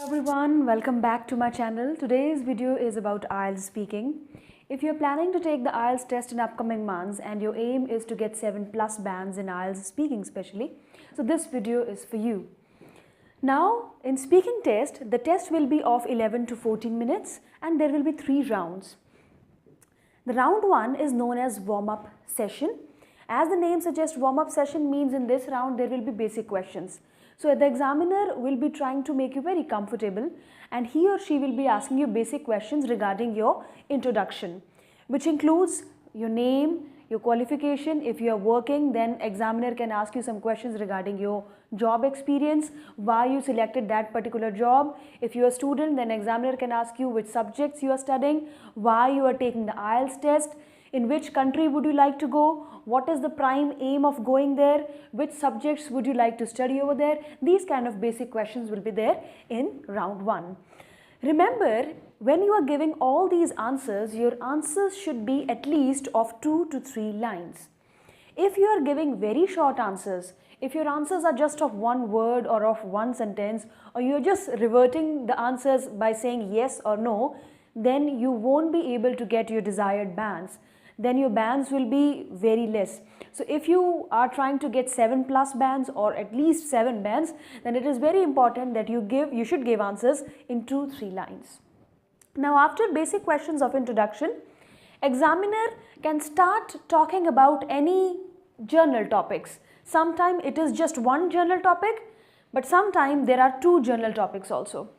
Everyone, welcome back to my channel. Today's video is about IELTS speaking. If you're planning to take the IELTS test in upcoming months and your aim is to get 7+ bands in IELTS speaking especially, so this video is for you. Now, in speaking test, the test will be of 11 to 14 minutes and there will be 3 rounds. The round 1 is known as warm-up session. As the name suggests, warm-up session means in this round there will be basic questions. So the examiner will be trying to make you very comfortable and he or she will be asking you basic questions regarding your introduction, which includes your name, your qualification. If you are working, then examiner can ask you some questions regarding your job experience, why you selected that particular job. If you are a student, then examiner can ask you which subjects you are studying, why you are taking the IELTS test, in which country would you like to go, what is the prime aim of going there, which subjects would you like to study over there. These kind of basic questions will be there in round 1. Remember, when you are giving all these answers, your answers should be at least of 2 to 3 lines. If you are giving very short answers, if your answers are just of one word or of one sentence, or you are just reverting the answers by saying yes or no, then you won't be able to get your desired bands. Then your bands will be very less. So if you are trying to get 7+ bands or at least 7 bands, then it is very important that you should give answers in 2-3 lines. Now, after basic questions of introduction, examiner can start talking about any journal topics. Sometimes it is just one journal topic, but sometimes there are 2 journal topics also.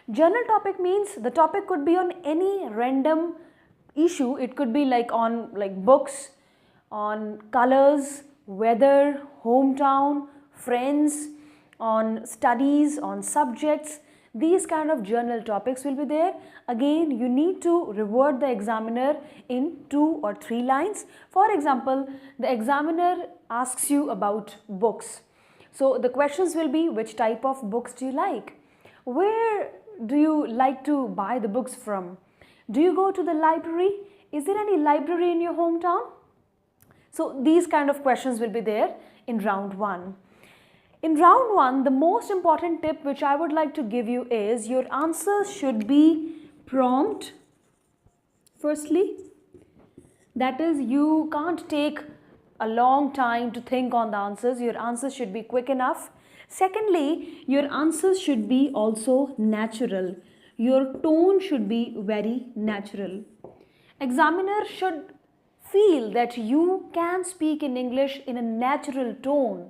Journal topic means the topic could be on any random issue. It could be on books, on colors, weather, hometown, friends, on studies, on subjects. These kind of journal topics will be there. Again, you need to reward the examiner in 2 or 3 lines. For example, the examiner asks you about books. So the questions will be, which type of books do you like? Where do you like to buy the books from? Do you go to the library? Is there any library in your hometown? So these kind of questions will be there in round 1. In round 1, the most important tip which I would like to give you is your answers should be prompt. Firstly, that is, you can't take a long time to think on the answers. Your answers should be quick enough. Secondly, your answers should be also natural. Your tone should be very natural. Examiner should feel that you can speak in English in a natural tone.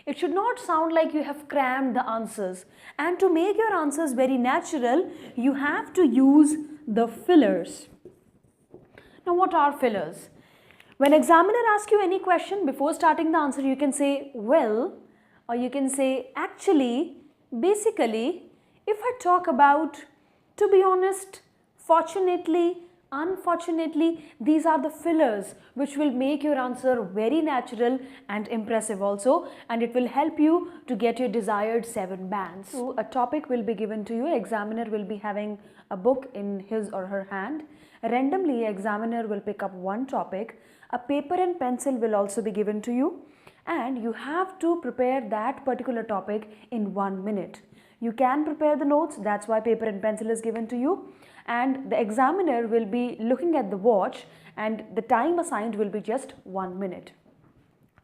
It should not sound like you have crammed the answers. And to make your answers very natural, you have to use the fillers. Now, what are fillers? When examiner asks you any question, before starting the answer, you can say, well, or you can say, actually, basically, if I talk about, to be honest, fortunately, unfortunately, these are the fillers which will make your answer very natural and impressive also, and it will help you to get your desired 7 bands. So a topic will be given to you. Examiner will be having a book in his or her hand. Randomly, examiner will pick up one topic. A paper and pencil will also be given to you, and you have to prepare that particular topic in 1 minute. You can prepare the notes, that's why paper and pencil is given to you, and the examiner will be looking at the watch and the time assigned will be just 1 minute.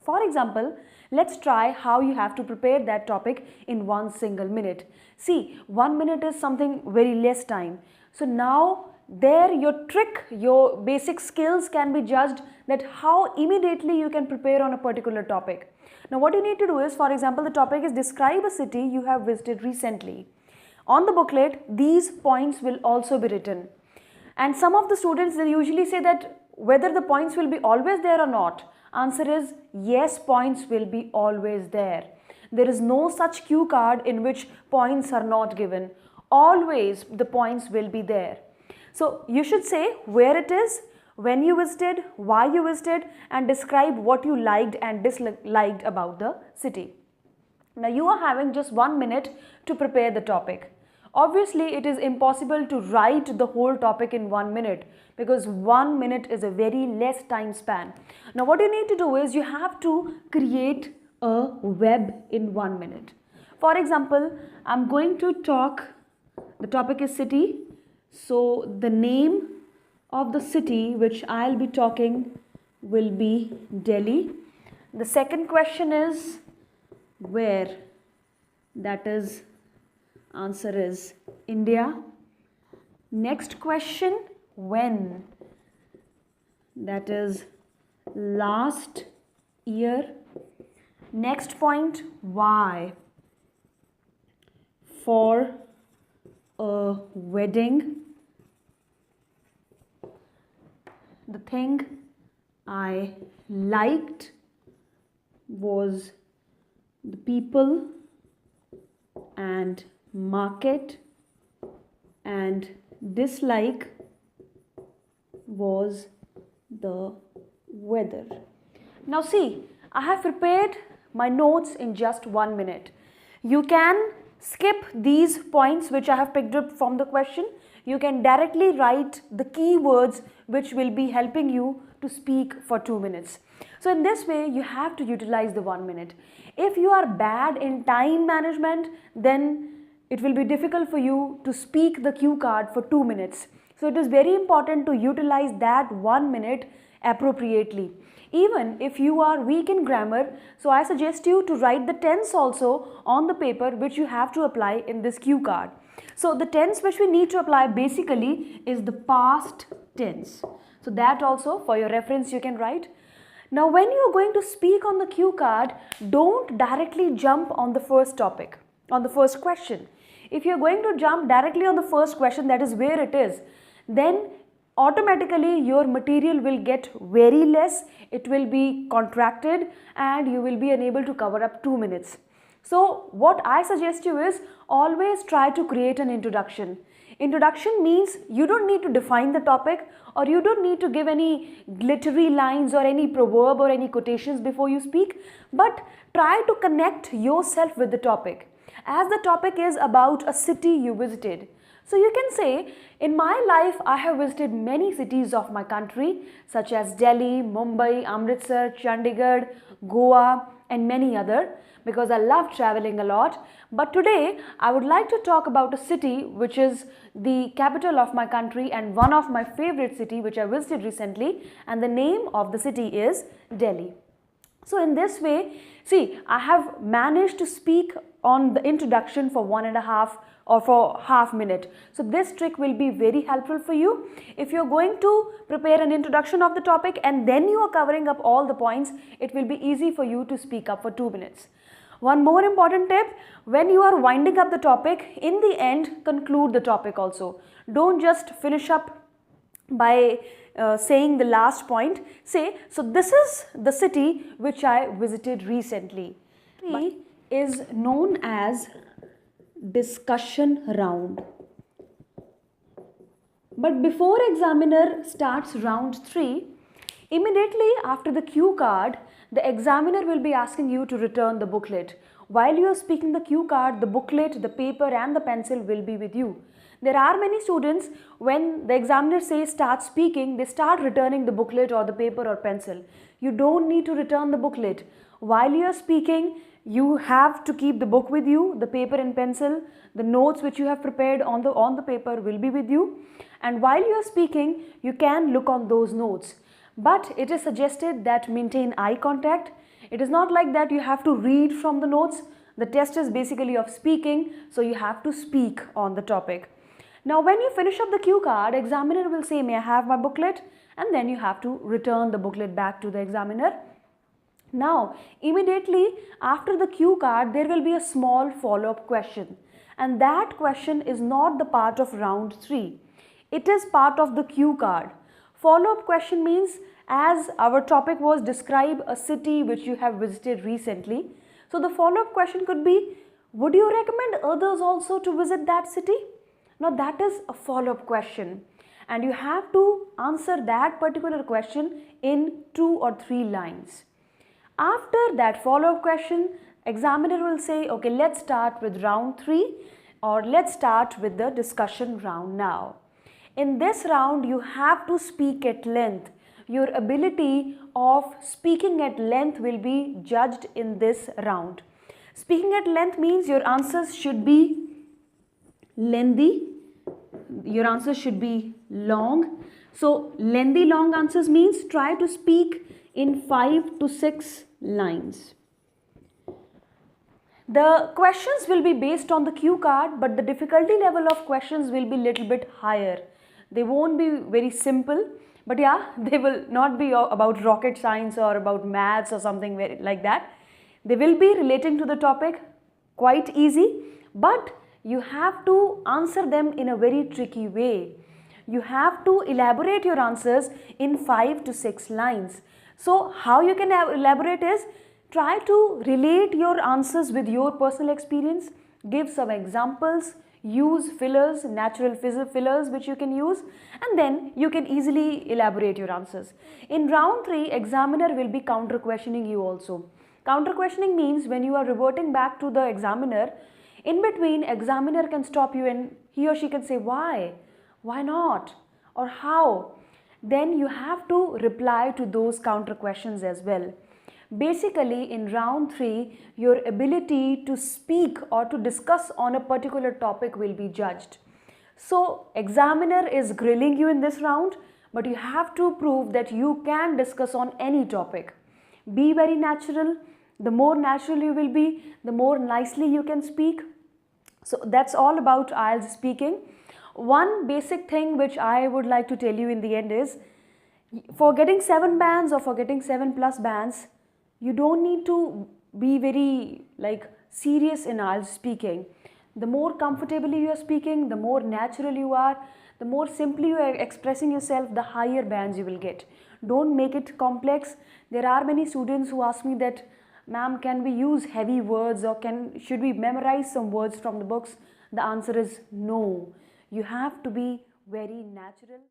For example, let's try how you have to prepare that topic in 1 single minute. See, 1 minute is something very less time. So now there your trick, your basic skills can be judged that how immediately you can prepare on a particular topic. Now what you need to do is, for example, the topic is describe a city you have visited recently. On the booklet, these points will also be written. And some of the students, they usually say that whether the points will be always there or not. Answer is yes, points will be always there. There is no such cue card in which points are not given. Always the points will be there. So you should say where it is, when you visited, why you visited, and describe what you liked and disliked about the city. Now you are having just 1 minute to prepare the topic. Obviously, it is impossible to write the whole topic in 1 minute because 1 minute is a very less time span. Now what you need to do is you have to create a web in 1 minute. For example, I'm going to talk The topic is city. So the name of the city which I'll be talking will be Delhi. The second question is where? That is, answer is India. Next question, when? That is last year. Next point, why? For a wedding. The thing I liked was the people and market, and dislike was the weather. Now see, I have prepared my notes in just 1 minute. You can skip these points which I have picked up from the question. You can directly write the keywords which will be helping you to speak for 2 minutes. So in this way, you have to utilize the 1 minute. If you are bad in time management, then it will be difficult for you to speak the cue card for 2 minutes. So it is very important to utilize that 1 minute appropriately. Even if you are weak in grammar, so I suggest you to write the tense also on the paper which you have to apply in this cue card. So the tense which we need to apply basically is the past tense. So that also for your reference you can write. Now when you are going to speak on the cue card, don't directly jump on the first topic, on the first question. If you are going to jump directly on the first question, that is where it is, then automatically your material will get very less, it will be contracted, and you will be unable to cover up 2 minutes. So what I suggest you is always try to create an introduction. Introduction means you don't need to define the topic, or you don't need to give any glittery lines or any proverb or any quotations before you speak, but try to connect yourself with the topic. As the topic is about a city you visited. So you can say, in my life I have visited many cities of my country such as Delhi, Mumbai, Amritsar, Chandigarh, Goa and many other, because I love traveling a lot. But today I would like to talk about a city which is the capital of my country and one of my favorite city which I visited recently, and the name of the city is Delhi. So in this way, see, I have managed to speak on the introduction for 1.5 or for half minute. So this trick will be very helpful for you. If you're going to prepare an introduction of the topic and then you are covering up all the points, it will be easy for you to speak up for 2 minutes. One more important tip, when you are winding up the topic, in the end, conclude the topic also. Don't just finish up by saying the last point. Say, so this is the city which I visited recently. City is known as discussion round. But before examiner starts round 3, immediately after the cue card, the examiner will be asking you to return the booklet. While you are speaking the cue card, the booklet, the paper and the pencil will be with you. There are many students, when the examiner says start speaking, they start returning the booklet or the paper or pencil. You don't need to return the booklet. While you are speaking, you have to keep the book with you, the paper and pencil, the notes which you have prepared on the paper will be with you. And while you are speaking, you can look on those notes. But it is suggested that maintain eye contact. It is not like that you have to read from the notes. The test is basically of speaking, so you have to speak on the topic. Now when you finish up the cue card, examiner will say, may I have my booklet? And then you have to return the booklet back to the examiner. Now immediately after the cue card, there will be a small follow-up question. And that question is not the part of round 3. It is part of the cue card. Follow-up question means, as our topic was describe a city which you have visited recently. So the follow-up question could be, would you recommend others also to visit that city? Now that is a follow-up question, and you have to answer that particular question in 2 or 3 lines. After that follow-up question, examiner will say, okay, let's start with round 3, or let's start with the discussion round now. In this round, you have to speak at length. Your ability of speaking at length will be judged in this round. Speaking at length means your answers should be lengthy. Your answers should be long. So lengthy, long answers means try to speak in 5 to 6 lines. The questions will be based on the cue card, but the difficulty level of questions will be little bit higher. They won't be very simple, but yeah, they will not be about rocket science or about maths or something like that. They will be relating to the topic, quite easy, but you have to answer them in a very tricky way. You have to elaborate your answers in 5 to 6 lines. So how you can elaborate is, try to relate your answers with your personal experience, give some examples, use fillers, natural fillers which you can use, and then you can easily elaborate your answers. In round 3, examiner will be counter questioning you also. Counter questioning means when you are reverting back to the examiner, in between examiner can stop you and he or she can say why not, or how. Then you have to reply to those counter questions as well. Basically, in round 3, your ability to speak or to discuss on a particular topic will be judged. So, examiner is grilling you in this round, but you have to prove that you can discuss on any topic. Be very natural. The more natural you will be, the more nicely you can speak. So, that's all about IELTS speaking. One basic thing which I would like to tell you in the end is, for getting 7 bands or for getting 7 plus bands, you don't need to be very serious in IELTS speaking. The more comfortably you are speaking, the more natural you are, the more simply you are expressing yourself, the higher bands you will get. Don't make it complex. There are many students who ask me that, ma'am, can we use heavy words or should we memorize some words from the books? The answer is no. You have to be very natural.